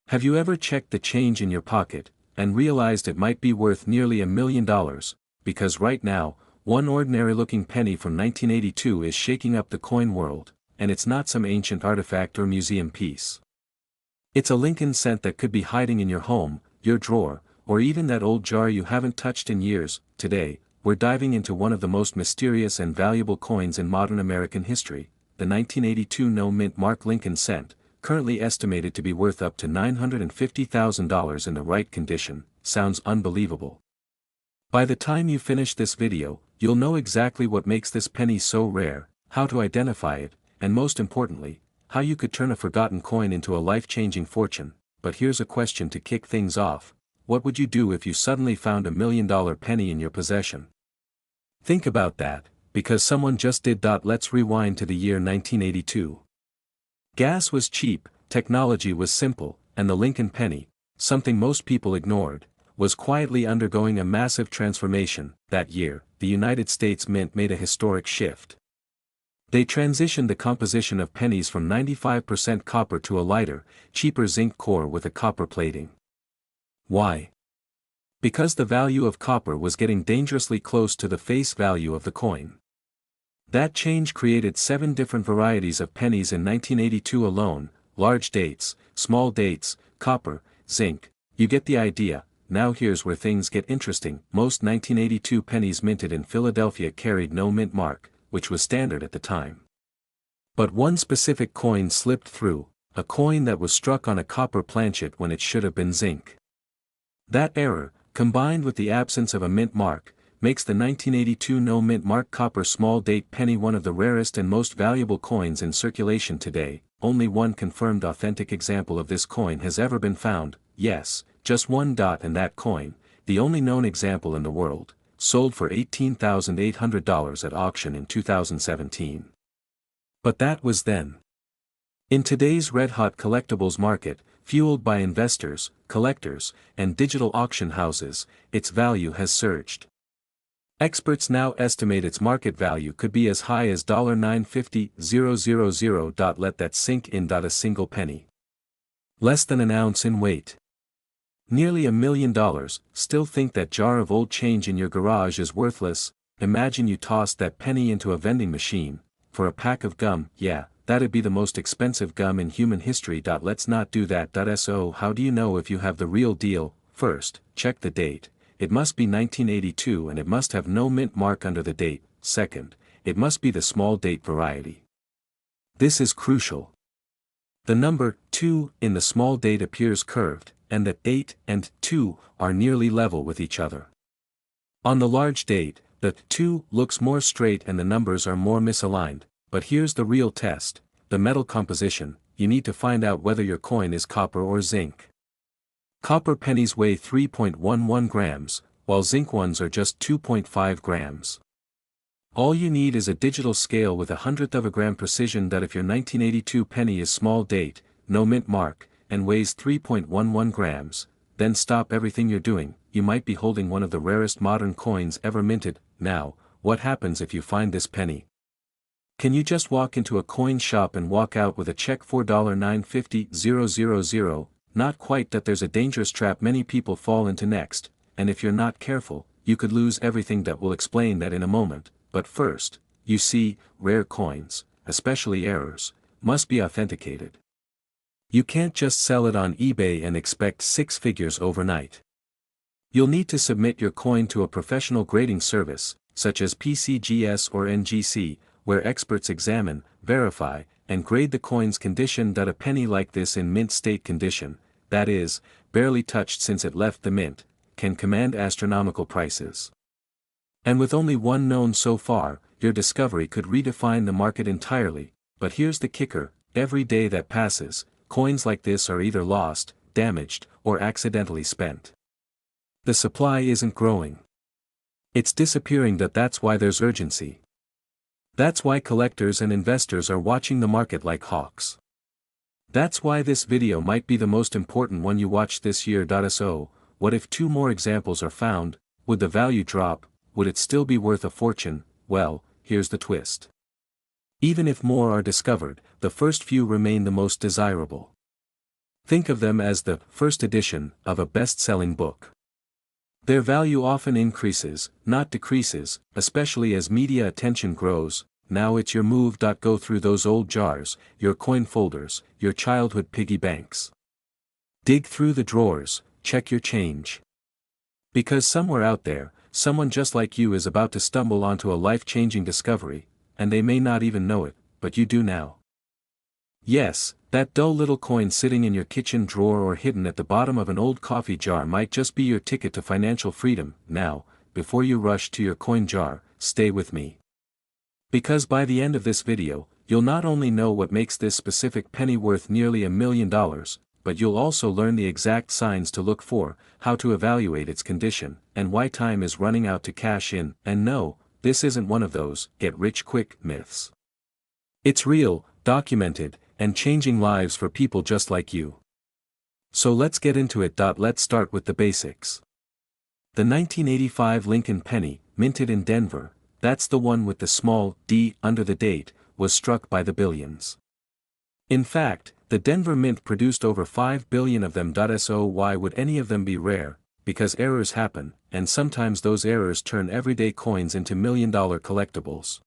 Have you ever checked the change in your pocket, and realized it might be worth nearly $1 million, because right now, one ordinary-looking penny from 1982 is shaking up the coin world, and it's not some ancient artifact or museum piece. It's a Lincoln cent that could be hiding in your home, your drawer, or even that old jar you haven't touched in years. Today, we're diving into one of the most mysterious and valuable coins in modern American history, the 1982 no-mint mark Lincoln cent, currently estimated to be worth up to $950,000 in the right condition. Sounds unbelievable. By the time you finish this video, you'll know exactly what makes this penny so rare, how to identify it, and most importantly, how you could turn a forgotten coin into a life-changing fortune. But here's a question to kick things off: what would you do if you suddenly found $1 million penny in your possession? Think about that, because someone just did. Let's rewind to the year 1982. Gas was cheap, technology was simple, and the Lincoln penny, something most people ignored, was quietly undergoing a massive transformation. That year, the United States Mint made a historic shift. They transitioned the composition of pennies from 95% copper to a lighter, cheaper zinc core with a copper plating. Why? Because the value of copper was getting dangerously close to the face value of the coin. That change created 7 different varieties of pennies in 1982 alone: large dates, small dates, copper, zinc. You get the idea. Now here's where things get interesting. Most 1982 pennies minted in Philadelphia carried no mint mark, which was standard at the time. But one specific coin slipped through, a coin that was struck on a copper planchet when it should have been zinc. That error, combined with the absence of a mint mark, makes the 1982 no mint mark copper small date penny one of the rarest and most valuable coins in circulation today. Only one confirmed authentic example of this coin has ever been found. Yes, just one. And that coin, the only known example in the world, sold for $18,800 at auction in 2017. But that was then. In today's red-hot collectibles market, fueled by investors, collectors, and digital auction houses, its value has surged. Experts now estimate its market value could be as high as $950,000. Let that sink in. A single penny, less than an ounce in weight, nearly $1 million. Still think that jar of old change in your garage is worthless? Imagine you tossed that penny into a vending machine for a pack of gum. Yeah, that'd be the most expensive gum in human history. Let's not do that. So how do you know if you have the real deal? First, check the date. It must be 1982 and it must have no mint mark under the date. Second, it must be the small date variety. This is crucial. The number 2 in the small date appears curved, and the 8 and 2 are nearly level with each other. On the large date, the 2 looks more straight and the numbers are more misaligned. But here's the real test: the metal composition. You need to find out whether your coin is copper or zinc. Copper pennies weigh 3.11 grams, while zinc ones are just 2.5 grams. All you need is a digital scale with 1/100th of a gram precision. If your 1982 penny is small date, no mint mark, and weighs 3.11 grams, then stop everything you're doing. You might be holding one of the rarest modern coins ever minted. Now, what happens if you find this penny? Can you just walk into a coin shop and walk out with a check for $950,000? Not quite. There's a dangerous trap many people fall into next, and if you're not careful, you could lose everything. We'll explain that in a moment. But first, you see, rare coins, especially errors, must be authenticated. You can't just sell it on eBay and expect 6 figures overnight. You'll need to submit your coin to a professional grading service, such as PCGS or NGC, where experts examine, verify, and grade the coin's condition. A penny like this in mint state condition, that is, barely touched since it left the mint, can command astronomical prices. And with only one known so far, your discovery could redefine the market entirely. But here's the kicker: every day that passes, coins like this are either lost, damaged, or accidentally spent. The supply isn't growing. It's disappearing. That's why there's urgency. That's why collectors and investors are watching the market like hawks. That's why this video might be the most important one you watch this year. So, what if 2 more examples are found? Would the value drop? Would it still be worth a fortune? Well, here's the twist. Even if more are discovered, the first few remain the most desirable. Think of them as the first edition of a best-selling book. Their value often increases, not decreases, especially as media attention grows. Now it's your move. Go through those old jars, your coin folders, your childhood piggy banks. Dig through the drawers, check your change. Because somewhere out there, someone just like you is about to stumble onto a life-changing discovery, and they may not even know it, but you do now. Yes, that dull little coin sitting in your kitchen drawer or hidden at the bottom of an old coffee jar might just be your ticket to financial freedom. Now, before you rush to your coin jar, stay with me. Because by the end of this video, you'll not only know what makes this specific penny worth nearly $1 million, but you'll also learn the exact signs to look for, how to evaluate its condition, and why time is running out to cash in. And no, this isn't one of those get-rich-quick myths. It's real, documented, and changing lives for people just like you. So let's get into it. Let's start with the basics. The 1985 Lincoln penny, minted in Denver, that's the one with the small d under the date, was struck by the billions. In fact, the Denver Mint produced over 5 billion of them. So why would any of them be rare? Because errors happen, and sometimes those errors turn everyday coins into million-dollar collectibles.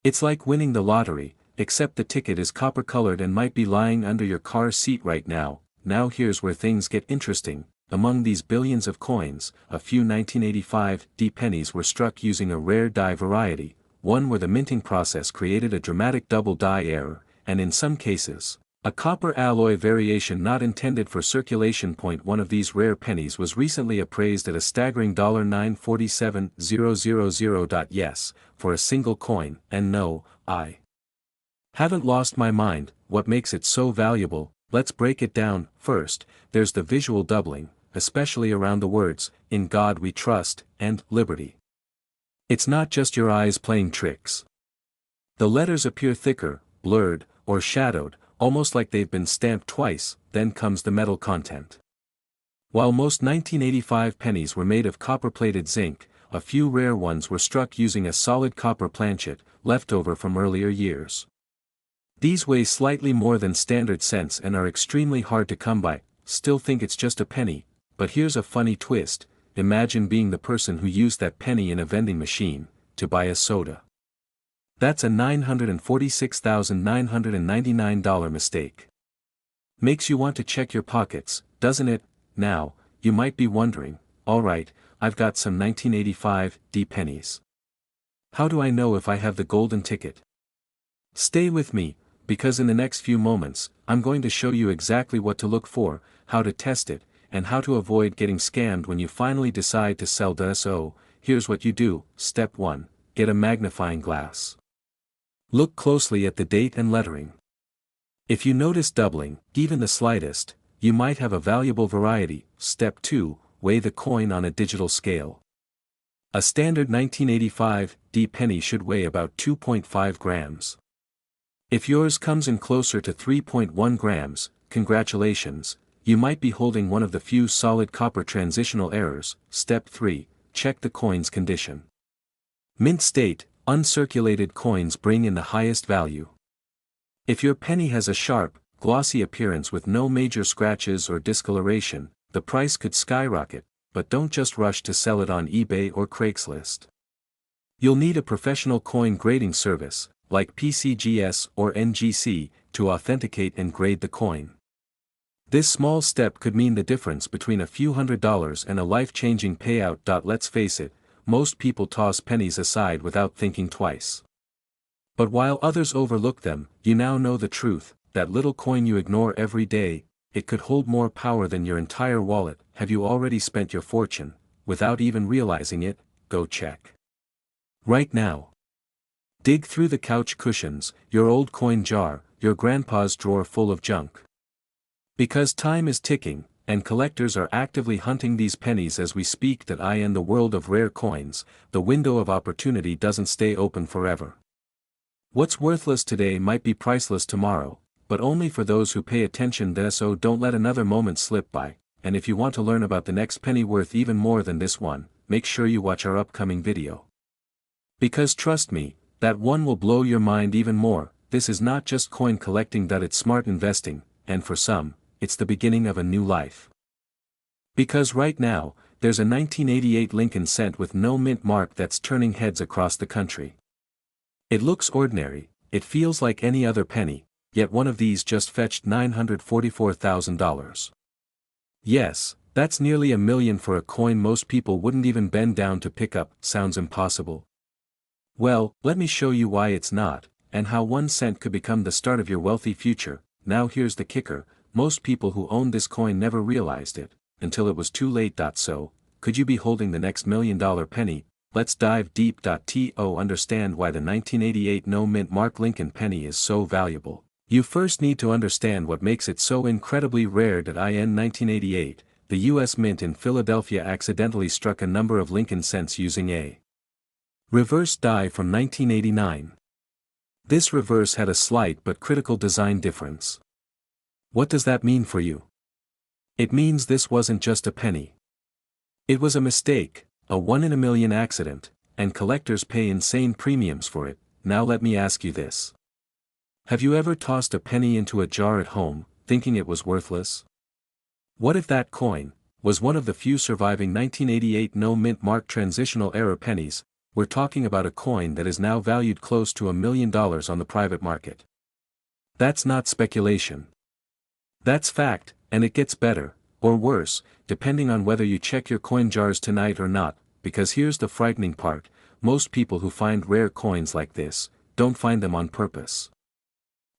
It's like winning the lottery, except the ticket is copper-colored and might be lying under your car seat right now. Now here's where things get interesting. Among these billions of coins, a few 1985 D pennies were struck using a rare die variety, one where the minting process created a dramatic double die error, and in some cases, a copper alloy variation not intended for circulation. One of these rare pennies was recently appraised at a staggering $947,000. Yes, for a single coin. And no, I haven't lost my mind. What makes it so valuable? Let's break it down. First, there's the visual doubling, especially around the words, "In God We Trust," and "Liberty." It's not just your eyes playing tricks. The letters appear thicker, blurred, or shadowed, almost like they've been stamped twice. Then comes the metal content. While most 1985 pennies were made of copper-plated zinc, a few rare ones were struck using a solid copper planchet, left over from earlier years. These weigh slightly more than standard cents and are extremely hard to come by. Still think it's just a penny, but here's a funny twist. Imagine being the person who used that penny in a vending machine to buy a soda. That's a $946,999 mistake. Makes you want to check your pockets, doesn't it? Now, you might be wondering, alright, I've got some 1985 D pennies. How do I know if I have the golden ticket? Stay with me, because in the next few moments, I'm going to show you exactly what to look for, how to test it, and how to avoid getting scammed when you finally decide to sell. So, here's what you do. Step 1. Get a magnifying glass. Look closely at the date and lettering. If you notice doubling, even the slightest, you might have a valuable variety. Step 2. Weigh the coin on a digital scale. A standard 1985 D penny should weigh about 2.5 grams. If yours comes in closer to 3.1 grams, congratulations, you might be holding one of the few solid copper transitional errors. Step 3. Check the coin's condition. Mint state, uncirculated coins bring in the highest value. If your penny has a sharp, glossy appearance with no major scratches or discoloration, the price could skyrocket, but don't just rush to sell it on eBay or Craigslist. You'll need a professional coin grading service, like PCGS or NGC, to authenticate and grade the coin. This small step could mean the difference between a few $100s and a life-changing payout. Let's face it, most people toss pennies aside without thinking twice. But while others overlook them, you now know the truth. That little coin you ignore every day, it could hold more power than your entire wallet. Have you already spent your fortune, without even realizing it? Go check. Right now. Dig through the couch cushions, your old coin jar, your grandpa's drawer full of junk. Because time is ticking, and collectors are actively hunting these pennies as we speak. In the world of rare coins, the window of opportunity doesn't stay open forever. What's worthless today might be priceless tomorrow, but only for those who pay attention. So don't let another moment slip by, and if you want to learn about the next penny worth even more than this one, make sure you watch our upcoming video. Because trust me, that one will blow your mind even more. This is not just coin collecting, it's smart investing, and for some, it's the beginning of a new life. Because right now, there's a 1988 Lincoln cent with no mint mark that's turning heads across the country. It looks ordinary, it feels like any other penny, yet one of these just fetched $944,000. Yes, that's nearly $1 million for a coin most people wouldn't even bend down to pick up. Sounds impossible? Well, let me show you why it's not, and how 1 cent could become the start of your wealthy future. Now here's the kicker, most people who owned this coin never realized it, until it was too late. So, could you be holding the next $1 million penny? Let's dive deep. To understand why the 1988 no mint mark Lincoln penny is so valuable, you first need to understand what makes it so incredibly rare. In 1988, the U.S. Mint in Philadelphia accidentally struck a number of Lincoln cents using a reverse die from 1989. This reverse had a slight but critical design difference. What does that mean for you? It means this wasn't just a penny. It was a mistake, a 1 in a million accident, and collectors pay insane premiums for it. Now let me ask you this. Have you ever tossed a penny into a jar at home, thinking it was worthless? What if that coin was one of the few surviving 1988 no mint mark transitional era pennies? We're talking about a coin that is now valued close to $1 million on the private market. That's not speculation. That's fact, and it gets better, or worse, depending on whether you check your coin jars tonight or not, because here's the frightening part, most people who find rare coins like this, don't find them on purpose.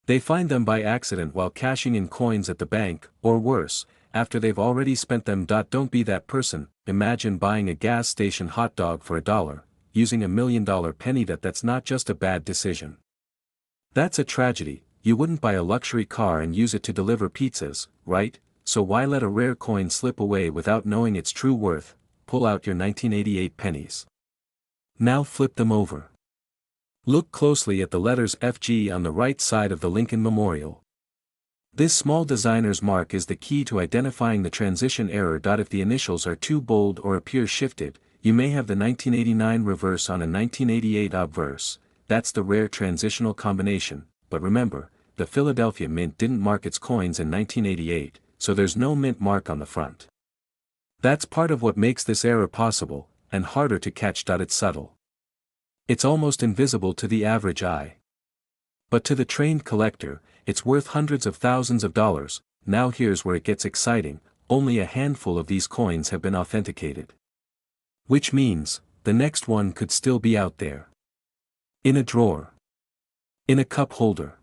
They find them by accident while cashing in coins at the bank, or worse, after they've already spent them. Don't be that person. Imagine buying a gas station hot dog for $1, using $1 million penny. That's not just a bad decision. That's a tragedy. You wouldn't buy a luxury car and use it to deliver pizzas, right? So why let a rare coin slip away without knowing its true worth? Pull out your 1988 pennies. Now flip them over. Look closely at the letters FG on the right side of the Lincoln Memorial. This small designer's mark is the key to identifying the transition error. If the initials are too bold or appear shifted, you may have the 1989 reverse on a 1988 obverse. That's the rare transitional combination, but remember, the Philadelphia Mint didn't mark its coins in 1988, so there's no mint mark on the front. That's part of what makes this error possible, and harder to catch. It's subtle. It's almost invisible to the average eye. But to the trained collector, it's worth hundreds of thousands of dollars. Now here's where it gets exciting, only a handful of these coins have been authenticated. Which means, the next one could still be out there. In a drawer. In a cup holder.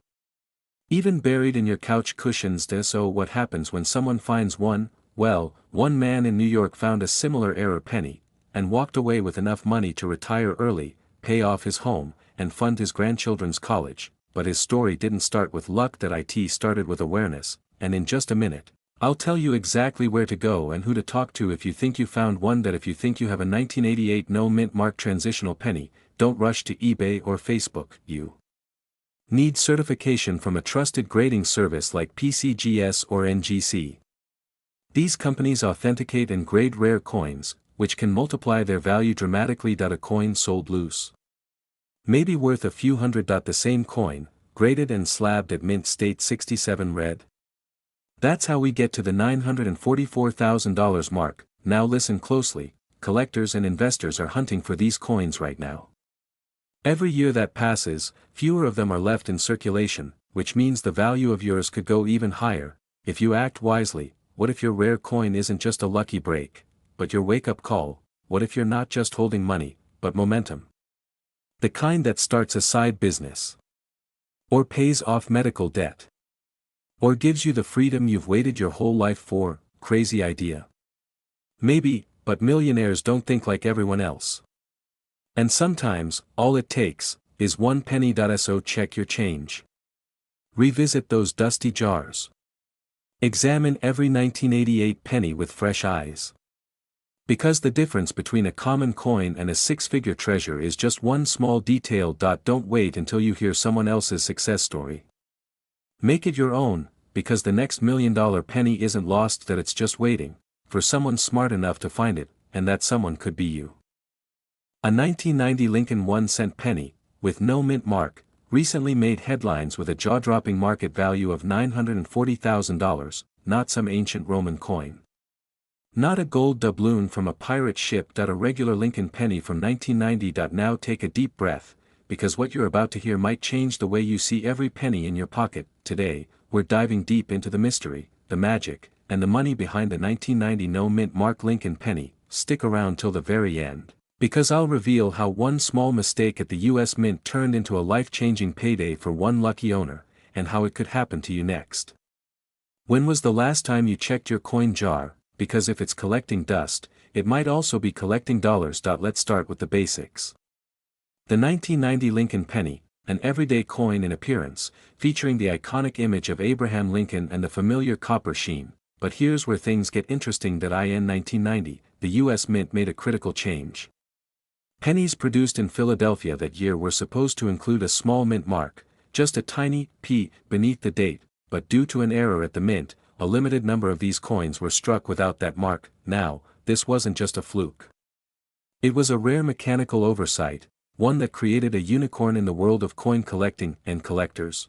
Even buried in your couch cushions. So what happens when someone finds one? Well, one man in New York found a similar error penny, and walked away with enough money to retire early, pay off his home, and fund his grandchildren's college. But his story didn't start with luck. It started with awareness, and in just a minute, I'll tell you exactly where to go and who to talk to if you think you found one. If you think you have a 1988 no mint mark transitional penny, don't rush to eBay or Facebook. You need certification from a trusted grading service like PCGS or NGC. These companies authenticate and grade rare coins, which can multiply their value dramatically. A coin sold loose may be worth a few hundred. The same coin, graded and slabbed at mint state 67 red. That's how we get to the $944,000 mark. Now listen closely, collectors and investors are hunting for these coins right now. Every year that passes, fewer of them are left in circulation, which means the value of yours could go even higher, if you act wisely. What if your rare coin isn't just a lucky break, but your wake-up call? What if you're not just holding money, but momentum? The kind that starts a side business. Or pays off medical debt. Or gives you the freedom you've waited your whole life for. Crazy idea. Maybe, but millionaires don't think like everyone else. And sometimes, all it takes, is one penny. So check your change. Revisit those dusty jars. Examine every 1988 penny with fresh eyes. Because the difference between a common coin and a six-figure treasure is just one small detail. Don't wait until you hear someone else's success story. Make it your own, because the next $1 million penny isn't lost. It's just waiting for someone smart enough to find it, and that someone could be you. A 1990 Lincoln 1-cent penny, with no mint mark, recently made headlines with a jaw-dropping market value of $940,000, not some ancient Roman coin. Not a gold doubloon from a pirate ship. A regular Lincoln penny from 1990. Now take a deep breath, because what you're about to hear might change the way you see every penny in your pocket. Today, we're diving deep into the mystery, the magic, and the money behind the 1990 no-mint mark Lincoln penny. Stick around till the very end, because I'll reveal how one small mistake at the US Mint turned into a life-changing payday for one lucky owner, and how it could happen to you next. When was the last time you checked your coin jar? Because if it's collecting dust, it might also be collecting dollars. Let's start with the basics. The 1990 Lincoln penny, an everyday coin in appearance, featuring the iconic image of Abraham Lincoln and the familiar copper sheen. But here's where things get interesting. In 1990, the US Mint made a critical change. Pennies produced in Philadelphia that year were supposed to include a small mint mark, just a tiny P beneath the date, but due to an error at the mint, a limited number of these coins were struck without that mark. Now, this wasn't just a fluke. It was a rare mechanical oversight, one that created a unicorn in the world of coin collecting and collectors.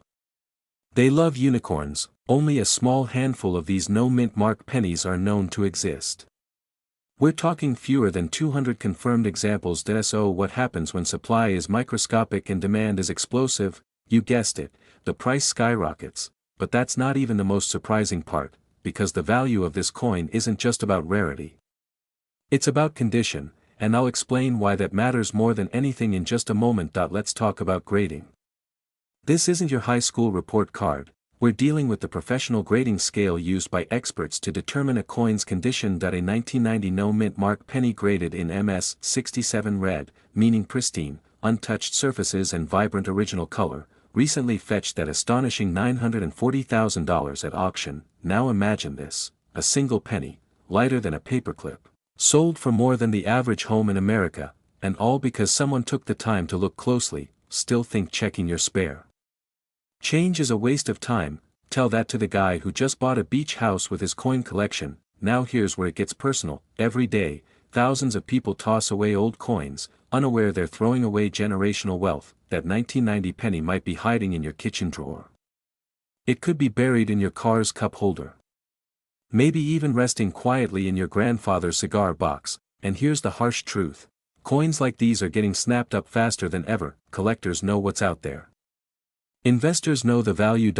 They love unicorns. Only a small handful of these no-mint mark pennies are known to exist. We're talking fewer than 200 confirmed examples. So what happens when supply is microscopic and demand is explosive? You guessed it, the price skyrockets. But that's not even the most surprising part, because the value of this coin isn't just about rarity. It's about condition, and I'll explain why that matters more than anything in just a moment. Let's talk about grading. This isn't your high school report card. We're dealing with the professional grading scale used by experts to determine a coin's condition. A 1990 no-mint mark penny graded in MS 67 red, meaning pristine, untouched surfaces and vibrant original color, recently fetched that astonishing $940,000 at auction. Now imagine this, a single penny, lighter than a paperclip, sold for more than the average home in America, and all because someone took the time to look closely. Still think checking your spare change is a waste of time? Tell that to the guy who just bought a beach house with his coin collection. Now here's where it gets personal. Every day, thousands of people toss away old coins, unaware they're throwing away generational wealth. That 1990 penny might be hiding in your kitchen drawer. It could be buried in your car's cup holder. Maybe even resting quietly in your grandfather's cigar box. And here's the harsh truth. Coins like these are getting snapped up faster than ever. Collectors know what's out there. Investors know the value.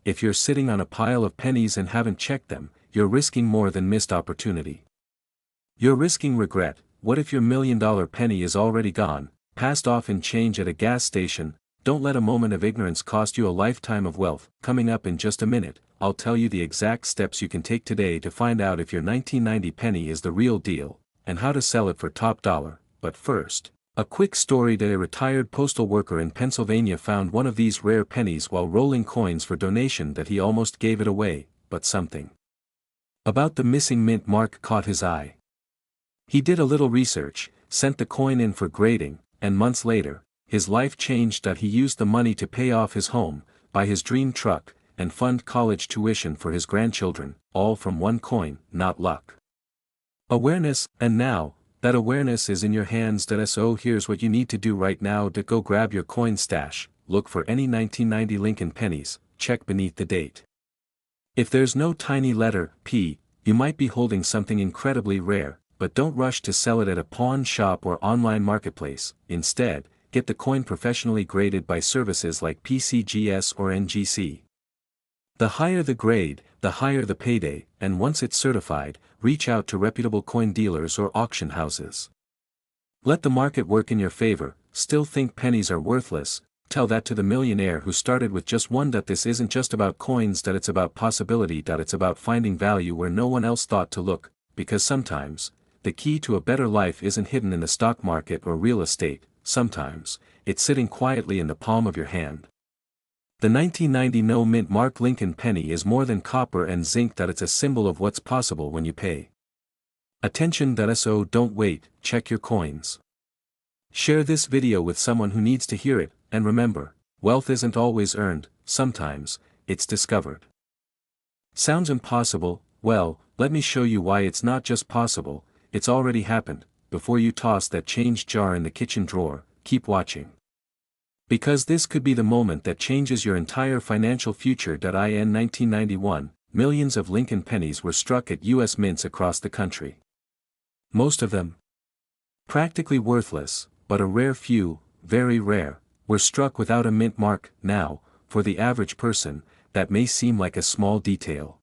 If you're sitting on a pile of pennies and haven't checked them, you're risking more than missed opportunity. You're risking regret. What if your $1 million penny is already gone, passed off in change at a gas station? Don't let a moment of ignorance cost you a lifetime of wealth. Coming up in just a minute, I'll tell you the exact steps you can take today to find out if your 1990 penny is the real deal, and how to sell it for top dollar. But first, a quick story. A retired postal worker in Pennsylvania found one of these rare pennies while rolling coins for donation. He almost gave it away, but something about the missing mint mark caught his eye. He did a little research, sent the coin in for grading, and months later, his life changed. He used the money to pay off his home, buy his dream truck, and fund college tuition for his grandchildren, all from one coin. Not luck. Awareness. And now, that awareness is in your hands. So here's what you need to do right now. Go grab your coin stash, look for any 1990 Lincoln pennies, check beneath the date. If there's no tiny letter P, you might be holding something incredibly rare, but don't rush to sell it at a pawn shop or online marketplace. Instead, get the coin professionally graded by services like PCGS or NGC. The higher the grade, the higher the payday, and once it's certified, reach out to reputable coin dealers or auction houses. Let the market work in your favor. Still think pennies are worthless? Tell that to the millionaire who started with just one. This isn't just about coins. It's about possibility. It's about finding value where no one else thought to look, because sometimes, the key to a better life isn't hidden in the stock market or real estate. Sometimes, it's sitting quietly in the palm of your hand. The 1990 no-mint mark Lincoln penny is more than copper and zinc. It's a symbol of what's possible when you pay attention. So don't wait, check your coins. Share this video with someone who needs to hear it, and remember, wealth isn't always earned, sometimes, it's discovered. Sounds impossible? Well, let me show you why it's not just possible, it's already happened. Before you toss that change jar in the kitchen drawer, keep watching. Because this could be the moment that changes your entire financial future. In 1991, millions of Lincoln pennies were struck at U.S. mints across the country. Most of them practically worthless, but a rare few, very rare, were struck without a mint mark. Now, for the average person, that may seem like a small detail.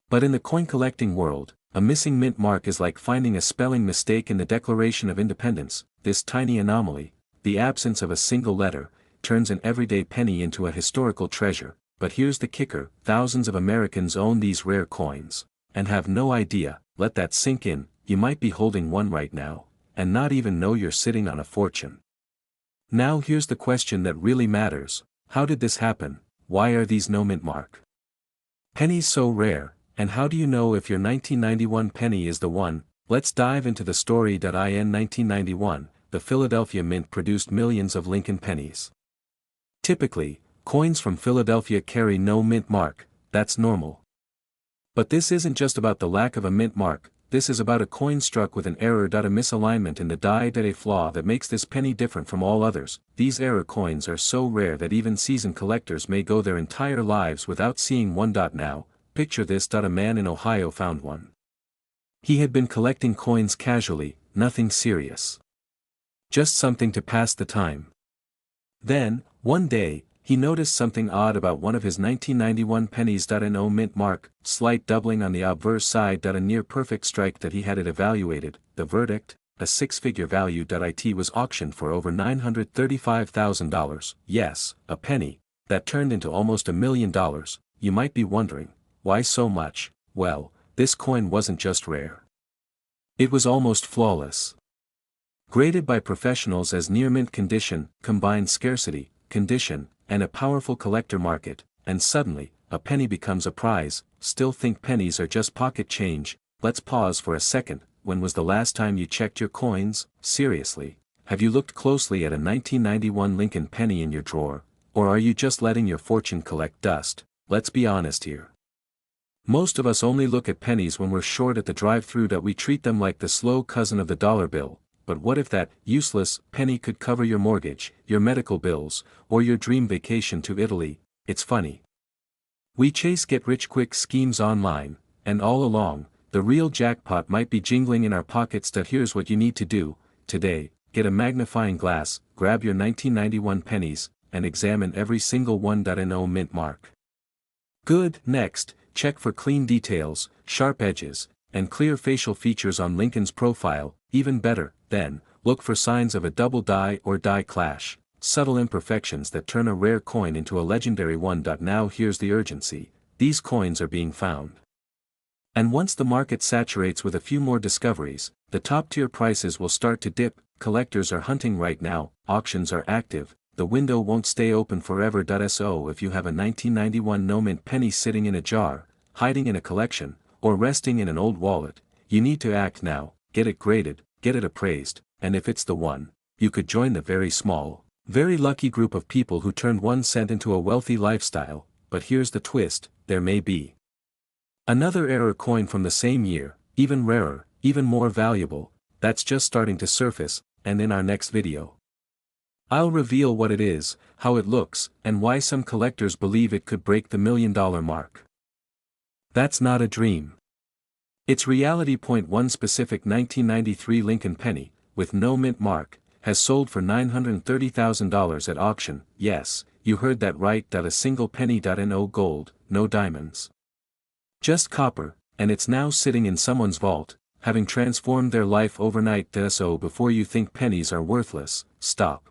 But in the coin collecting world, a missing mint mark is like finding a spelling mistake in the Declaration of Independence. This tiny anomaly, the absence of a single letter, turns an everyday penny into a historical treasure. But here's the kicker: thousands of Americans own these rare coins, and have no idea. Let that sink in. You might be holding one right now, and not even know you're sitting on a fortune. Now here's the question that really matters: how did this happen? Why are these no mint mark pennies so rare? And how do you know if your 1991 penny is the one? Let's dive into the story. In 1991, the Philadelphia Mint produced millions of Lincoln pennies. Typically, coins from Philadelphia carry no mint mark. That's normal. But this isn't just about the lack of a mint mark. This is about a coin struck with an error. A misalignment in the die. A flaw that makes this penny different from all others. These error coins are so rare that even seasoned collectors may go their entire lives without seeing one. Now, picture this: a man in Ohio found one. He had been collecting coins casually, nothing serious. Just something to pass the time. Then, one day, he noticed something odd about one of his 1991 pennies. No mint mark, slight doubling on the obverse side. A near perfect strike that he had it evaluated. The verdict: a six-figure value. It was auctioned for over $935,000. Yes, a penny, that turned into almost $1 million. You might be wondering, why so much? Well, this coin wasn't just rare. It was almost flawless. Graded by professionals as near mint condition, combined scarcity, condition, and a powerful collector market, and suddenly, a penny becomes a prize. Still think pennies are just pocket change? Let's pause for a second. When was the last time you checked your coins? Seriously, have you looked closely at a 1991 Lincoln penny in your drawer, or are you just letting your fortune collect dust? Let's be honest here. Most of us only look at pennies when we're short at the drive-thru. We treat them like the slow cousin of the dollar bill. But what if that useless penny could cover your mortgage, your medical bills, or your dream vacation to Italy? It's funny. We chase get-rich-quick schemes online, and all along, the real jackpot might be jingling in our pockets. Here's what you need to do today: get a magnifying glass, grab your 1991 pennies, and examine every single one. No mint mark. Good. Next, check for clean details, sharp edges, and clear facial features on Lincoln's profile. Even better, then, look for signs of a double die or die clash, subtle imperfections that turn a rare coin into a legendary one. Now here's the urgency: these coins are being found. And once the market saturates with a few more discoveries, the top-tier prices will start to dip. Collectors are hunting right now, auctions are active, the window won't stay open forever. So if you have a 1991 no mint penny sitting in a jar, hiding in a collection, or resting in an old wallet, you need to act now. Get it graded, get it appraised, and if it's the one, you could join the very small, very lucky group of people who turned 1 cent into a wealthy lifestyle. But here's the twist: there may be another error coin from the same year, even rarer, even more valuable, that's just starting to surface. And in our next video, I'll reveal what it is, how it looks, and why some collectors believe it could break the $1 million mark. That's not a dream. It's reality. One specific 1993 Lincoln penny, with no mint mark, has sold for $930,000 at auction. Yes, you heard that right. A single penny. No gold, no diamonds. Just copper, and it's now sitting in someone's vault, having transformed their life overnight. So before you think pennies are worthless, stop.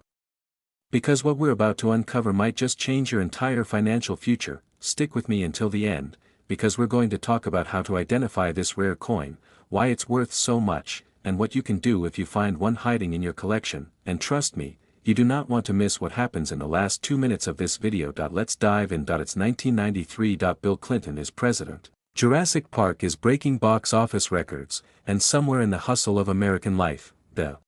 Because what we're about to uncover might just change your entire financial future. Stick with me until the end, because we're going to talk about how to identify this rare coin, why it's worth so much, and what you can do if you find one hiding in your collection. And trust me, you do not want to miss what happens in the last 2 minutes of this video. Let's dive in. It's 1993. Bill Clinton is president. Jurassic Park is breaking box office records, and somewhere in the hustle of American life, the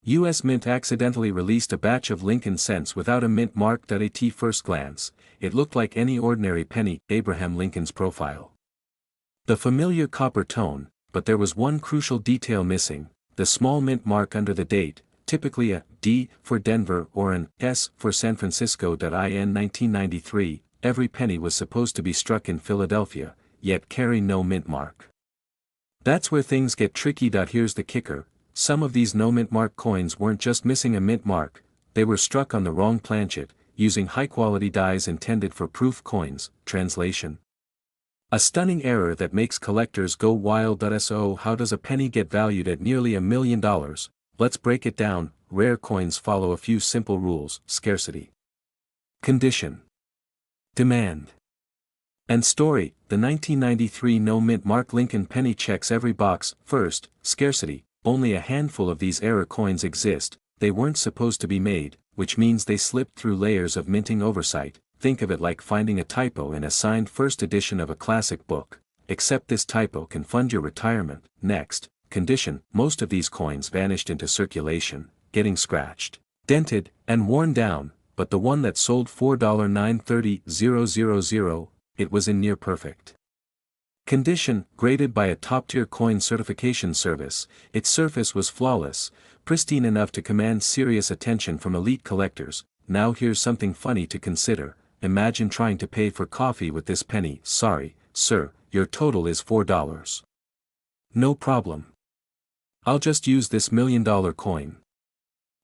U.S. Mint accidentally released a batch of Lincoln cents without a mint mark. At first glance, it looked like any ordinary penny, Abraham Lincoln's profile. The familiar copper tone, but there was one crucial detail missing: the small mint mark under the date, typically a D for Denver or an S for San Francisco. In 1993, every penny was supposed to be struck in Philadelphia, yet carry no mint mark. That's where things get tricky. Here's the kicker: some of these no mint mark coins weren't just missing a mint mark, they were struck on the wrong planchet, using high-quality dies intended for proof coins. Translation: a stunning error that makes collectors go wild. So how does a penny get valued at nearly $1 million? Let's break it down. Rare coins follow a few simple rules: scarcity, condition, demand, and story. The 1993 no mint mark Lincoln penny checks every box. First, scarcity: only a handful of these error coins exist, they weren't supposed to be made, which means they slipped through layers of minting oversight. Think of it like finding a typo in a signed first edition of a classic book, except this typo can fund your retirement. Next, condition: most of these coins vanished into circulation, getting scratched, dented, and worn down, but the one that sold $4,930,000, it was in near perfect condition, graded by a top-tier coin certification service. Its surface was flawless, pristine enough to command serious attention from elite collectors. Now here's something funny to consider: imagine trying to pay for coffee with this penny. Sorry, sir, your total is $4. No problem. I'll just use this $1 million coin.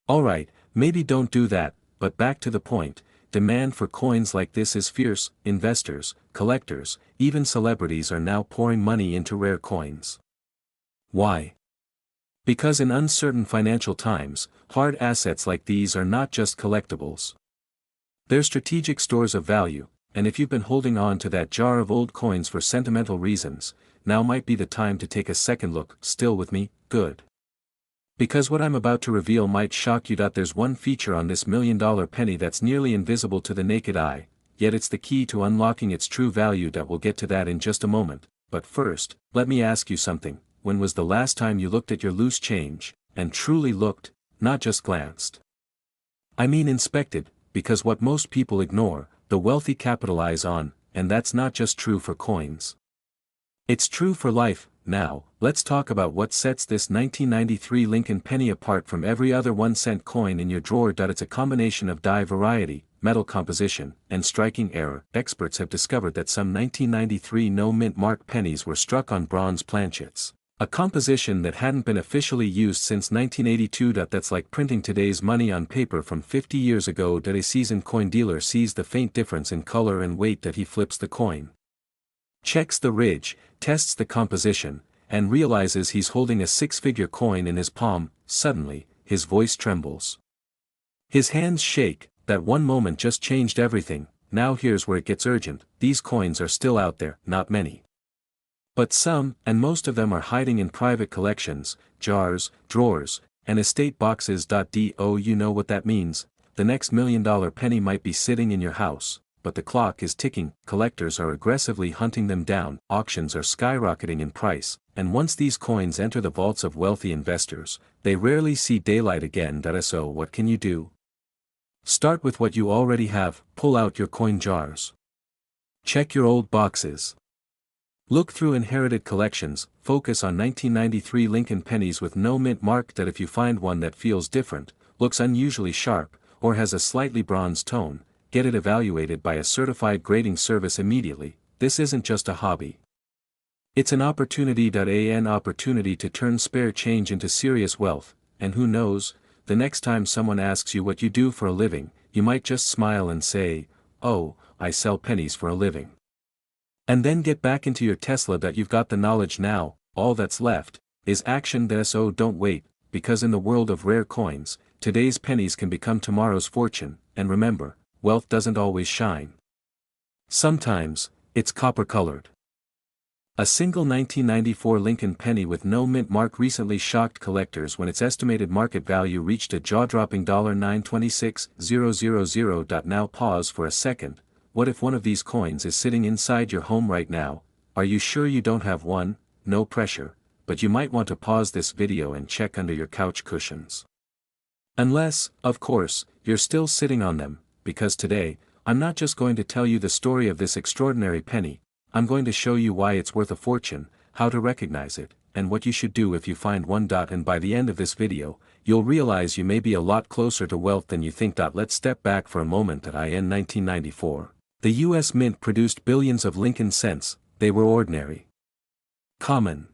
Alright, maybe don't do that, but back to the point. Demand for coins like this is fierce. Investors, collectors, even celebrities are now pouring money into rare coins. Why? Because in uncertain financial times, hard assets like these are not just collectibles. They're strategic stores of value, and if you've been holding on to that jar of old coins for sentimental reasons, now might be the time to take a second look. Still with me? Good. Because what I'm about to reveal might shock you. There's one feature on this $1 million penny that's nearly invisible to the naked eye, yet it's the key to unlocking its true value. We'll get to that in just a moment, but first, let me ask you something. When was the last time you looked at your loose change, and truly looked, not just glanced? I mean inspected, because what most people ignore, the wealthy capitalize on, and that's not just true for coins. It's true for life. Now, let's talk about what sets this 1993 Lincoln penny apart from every other 1-cent coin in your drawer. It's a combination of die variety, metal composition, and striking error. Experts have discovered that some 1993 no mint mark pennies were struck on bronze planchets, a composition that hadn't been officially used since 1982. That's like printing today's money on paper from 50 years ago. A seasoned coin dealer sees the faint difference in color and weight. He flips the coin, checks the ridge, tests the composition, and realizes he's holding a 6-figure coin in his palm. Suddenly, his voice trembles. His hands shake. That one moment just changed everything. Now here's where it gets urgent: these coins are still out there, not many, but some, and most of them are hiding in private collections, jars, drawers, and estate boxes. You know what that means. The next $1 million penny might be sitting in your house, but the clock is ticking. Collectors are aggressively hunting them down, auctions are skyrocketing in price, and once these coins enter the vaults of wealthy investors, they rarely see daylight again. So what can you do? Start with what you already have. Pull out your coin jars. Check your old boxes. Look through inherited collections. Focus on 1993 Lincoln pennies with no mint mark. If you find one that feels different, looks unusually sharp, or has a slightly bronze tone, get it evaluated by a certified grading service immediately. This isn't just a hobby. It's an opportunity. An opportunity to turn spare change into serious wealth, and who knows, the next time someone asks you what you do for a living, you might just smile and say, "Oh, I sell pennies for a living." And then get back into your Tesla. You've got the knowledge now, all that's left is action. So don't wait, because in the world of rare coins, today's pennies can become tomorrow's fortune. And remember, wealth doesn't always shine. Sometimes, it's copper-colored. A single 1994 Lincoln penny with no mint mark recently shocked collectors when its estimated market value reached a jaw-dropping $926,000. Now pause for a second. What if one of these coins is sitting inside your home right now? Are you sure you don't have one? No pressure, but you might want to pause this video and check under your couch cushions. Unless, of course, you're still sitting on them, because today, I'm not just going to tell you the story of this extraordinary penny, I'm going to show you why it's worth a fortune, how to recognize it, and what you should do if you find one. And by the end of this video, you'll realize you may be a lot closer to wealth than you think. Let's step back for a moment. In 1994, The U.S. Mint produced billions of Lincoln cents, they were ordinary. Common.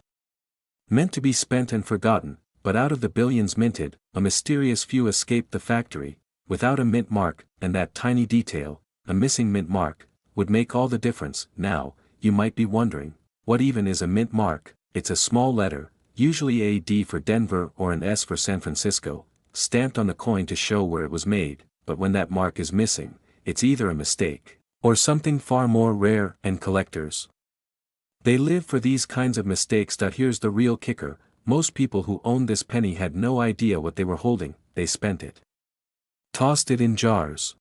Meant to be spent and forgotten, but out of the billions minted, a mysterious few escaped the factory, without a mint mark, and that tiny detail, a missing mint mark, would make all the difference. Now, you might be wondering, what even is a mint mark? It's a small letter, usually a D for Denver or an S for San Francisco, stamped on the coin to show where it was made, but when that mark is missing, it's either a mistake, or something far more rare, and collectors. They live for these kinds of mistakes. Here's the real kicker, most people who owned this penny had no idea what they were holding, they spent it. Tossed it in jars.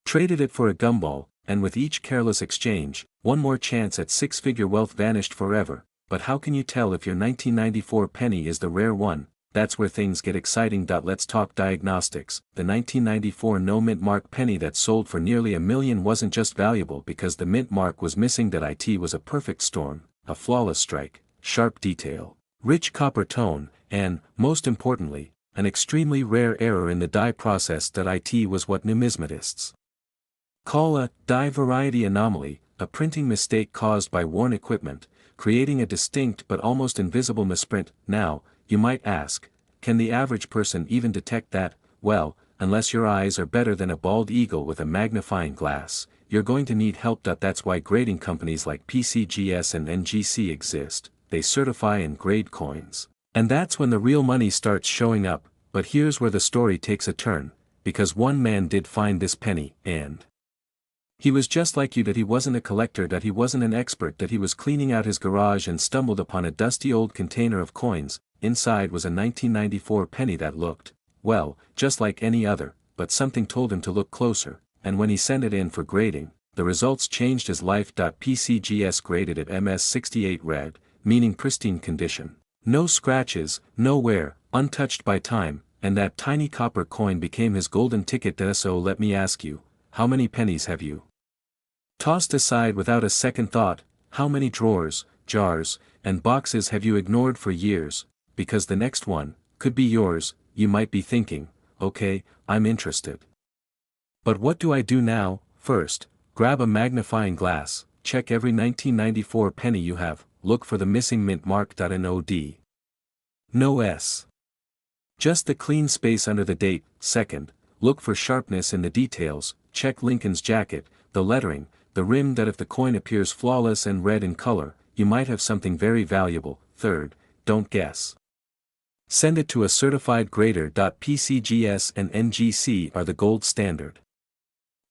Traded it for a gumball, and with each careless exchange, one more chance at six-figure wealth vanished forever. But how can you tell if your 1994 penny is the rare one? That's where things get exciting. Let's talk diagnostics. The 1994 no mint mark penny that sold for nearly $1 million wasn't just valuable because the mint mark was missing. It was a perfect storm, a flawless strike, sharp detail, rich copper tone, and, most importantly, an extremely rare error in the die process. It was what numismatists call a die variety anomaly, a printing mistake caused by worn equipment, creating a distinct but almost invisible misprint. Now, you might ask, can the average person even detect that? Well, unless your eyes are better than a bald eagle with a magnifying glass, you're going to need help. That's why grading companies like PCGS and NGC exist. They certify and grade coins. And that's when the real money starts showing up. But here's where the story takes a turn, because one man did find this penny, and he was just like you. He wasn't a collector, he wasn't an expert, he was cleaning out his garage and stumbled upon a dusty old container of coins. Inside was a 1994 penny that looked, well, just like any other, but something told him to look closer, and when he sent it in for grading, the results changed his life. PCGS graded it MS68 red, meaning pristine condition. No scratches, no wear, untouched by time, and that tiny copper coin became his golden ticket. So let me ask you, how many pennies have you tossed aside without a second thought? How many drawers, jars, and boxes have you ignored for years? Because the next one could be yours. You might be thinking, okay, I'm interested. But what do I do now? First, grab a magnifying glass, check every 1994 penny you have, look for the missing mint mark. No D. No S. Just the clean space under the date. Second, look for sharpness in the details, check Lincoln's jacket, the lettering, the rim. If the coin appears flawless and red in color, you might have something very valuable. Third, don't guess. Send it to a certified grader. PCGS and NGC are the gold standard.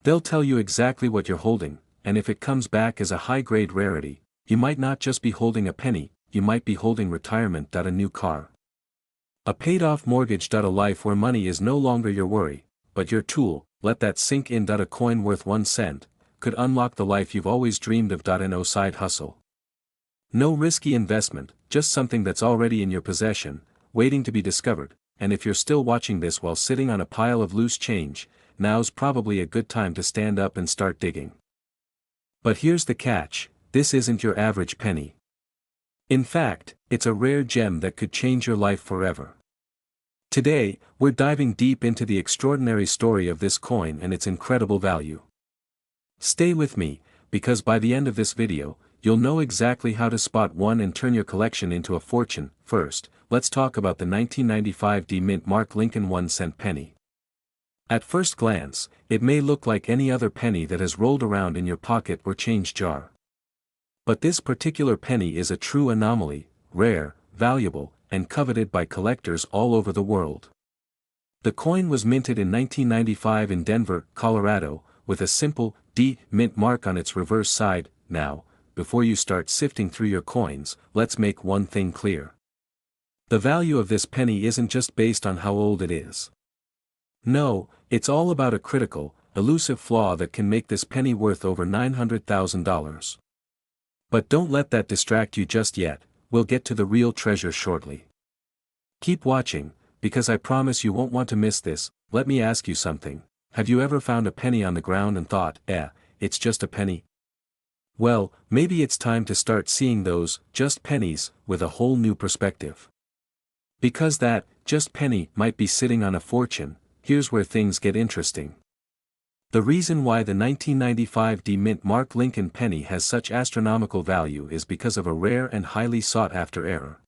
They'll tell you exactly what you're holding, and if it comes back as a high-grade rarity, you might not just be holding a penny, you might be holding retirement. A new car. A paid-off mortgage. A life where money is no longer your worry, but your tool. Let that sink in. A coin worth 1 cent could unlock the life you've always dreamed of. No side hustle. No risky investment, just something that's already in your possession, waiting to be discovered. And if you're still watching this while sitting on a pile of loose change, now's probably a good time to stand up and start digging. But here's the catch, this isn't your average penny. In fact, it's a rare gem that could change your life forever. Today, we're diving deep into the extraordinary story of this coin and its incredible value. Stay with me, because by the end of this video, you'll know exactly how to spot one and turn your collection into a fortune. First, let's talk about the 1995 D mint mark Lincoln 1-cent penny. At first glance, it may look like any other penny that has rolled around in your pocket or change jar. But this particular penny is a true anomaly, rare, valuable, and coveted by collectors all over the world. The coin was minted in 1995 in Denver, Colorado, with a simple D mint mark on its reverse side. Now, before you start sifting through your coins, let's make one thing clear. The value of this penny isn't just based on how old it is. No, it's all about a critical, elusive flaw that can make this penny worth over $900,000. But don't let that distract you just yet, we'll get to the real treasure shortly. Keep watching, because I promise you won't want to miss this. Let me ask you something. Have you ever found a penny on the ground and thought, it's just a penny? Well, maybe it's time to start seeing those, just pennies, with a whole new perspective. Because that, just penny, might be sitting on a fortune. Here's where things get interesting. The reason why the 1995 D Mint Mark Lincoln penny has such astronomical value is because of a rare and highly sought-after error.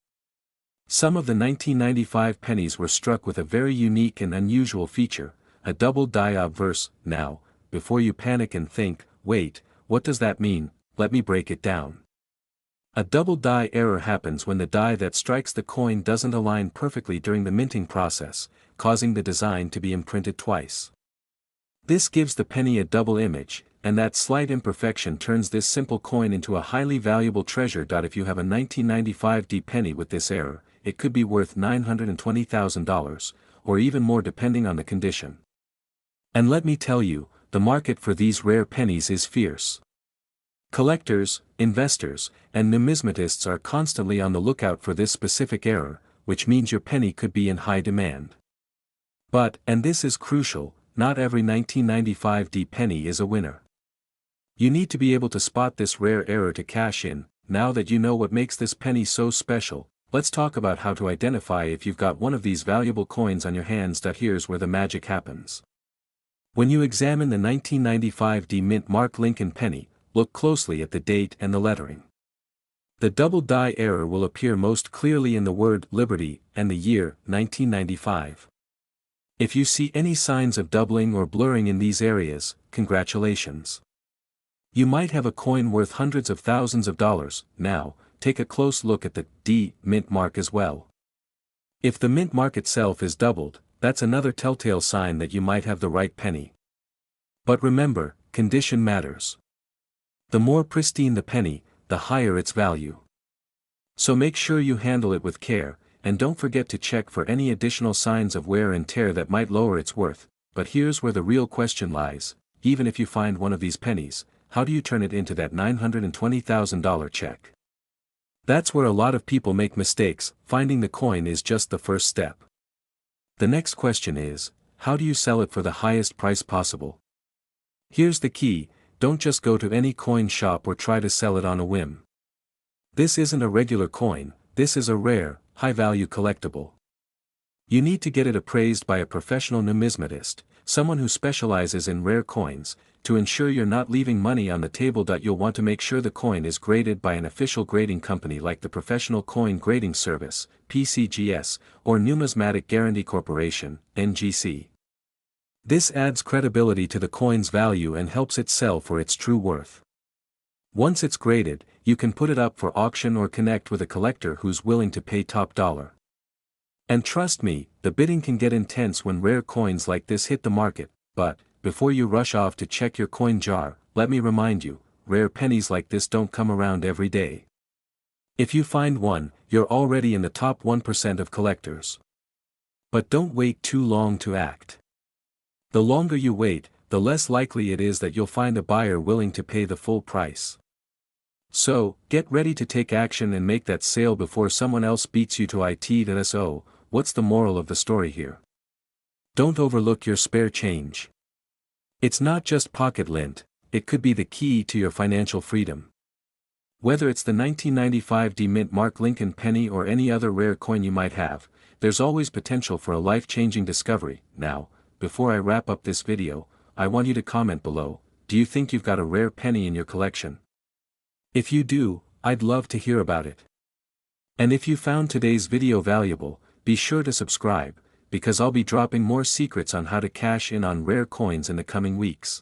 Some of the 1995 pennies were struck with a very unique and unusual feature, a double die obverse. Now, before you panic and think, wait, what does that mean? Let me break it down. A double die error happens when the die that strikes the coin doesn't align perfectly during the minting process, causing the design to be imprinted twice. This gives the penny a double image, and that slight imperfection turns this simple coin into a highly valuable treasure. If you have a 1995 D penny with this error, it could be worth $920,000, or even more depending on the condition. And let me tell you, the market for these rare pennies is fierce. Collectors, investors, and numismatists are constantly on the lookout for this specific error, which means your penny could be in high demand. But, and this is crucial, not every 1995 D penny is a winner. You need to be able to spot this rare error to cash in. Now that you know what makes this penny so special, let's talk about how to identify if you've got one of these valuable coins on your hands. Here's where the magic happens. When you examine the 1995 D Mint Mark Lincoln penny, look closely at the date and the lettering. The double die error will appear most clearly in the word Liberty and the year 1995. If you see any signs of doubling or blurring in these areas, congratulations. You might have a coin worth hundreds of thousands of dollars. Now, take a close look at the D mint mark as well. If the mint mark itself is doubled, that's another telltale sign that you might have the right penny. But remember, condition matters. The more pristine the penny, the higher its value. So make sure you handle it with care, and don't forget to check for any additional signs of wear and tear that might lower its worth. But here's where the real question lies: even if you find one of these pennies, how do you turn it into that $920,000 check? That's where a lot of people make mistakes. Finding the coin is just the first step. The next question is, how do you sell it for the highest price possible? Here's the key: don't just go to any coin shop or try to sell it on a whim. This isn't a regular coin, this is a rare, high-value collectible. You need to get it appraised by a professional numismatist, someone who specializes in rare coins, to ensure you're not leaving money on the table. You'll want to make sure the coin is graded by an official grading company like the Professional Coin Grading Service, PCGS, or Numismatic Guarantee Corporation, NGC. This adds credibility to the coin's value and helps it sell for its true worth. Once it's graded, you can put it up for auction or connect with a collector who's willing to pay top dollar. And trust me, the bidding can get intense when rare coins like this hit the market. But, before you rush off to check your coin jar, let me remind you, rare pennies like this don't come around every day. If you find one, you're already in the top 1% of collectors. But don't wait too long to act. The longer you wait, the less likely it is that you'll find a buyer willing to pay the full price. So, get ready to take action and make that sale before someone else beats you to it. So, what's the moral of the story here? Don't overlook your spare change. It's not just pocket lint, it could be the key to your financial freedom. Whether it's the 1995 D Mint Mark Lincoln penny or any other rare coin you might have, there's always potential for a life-changing discovery. Now, before I wrap up this video, I want you to comment below: do you think you've got a rare penny in your collection? If you do, I'd love to hear about it. And if you found today's video valuable, be sure to subscribe, because I'll be dropping more secrets on how to cash in on rare coins in the coming weeks.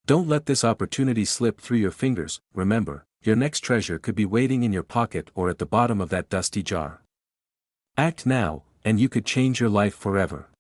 Don't let this opportunity slip through your fingers. Remember, your next treasure could be waiting in your pocket or at the bottom of that dusty jar. Act now, and you could change your life forever.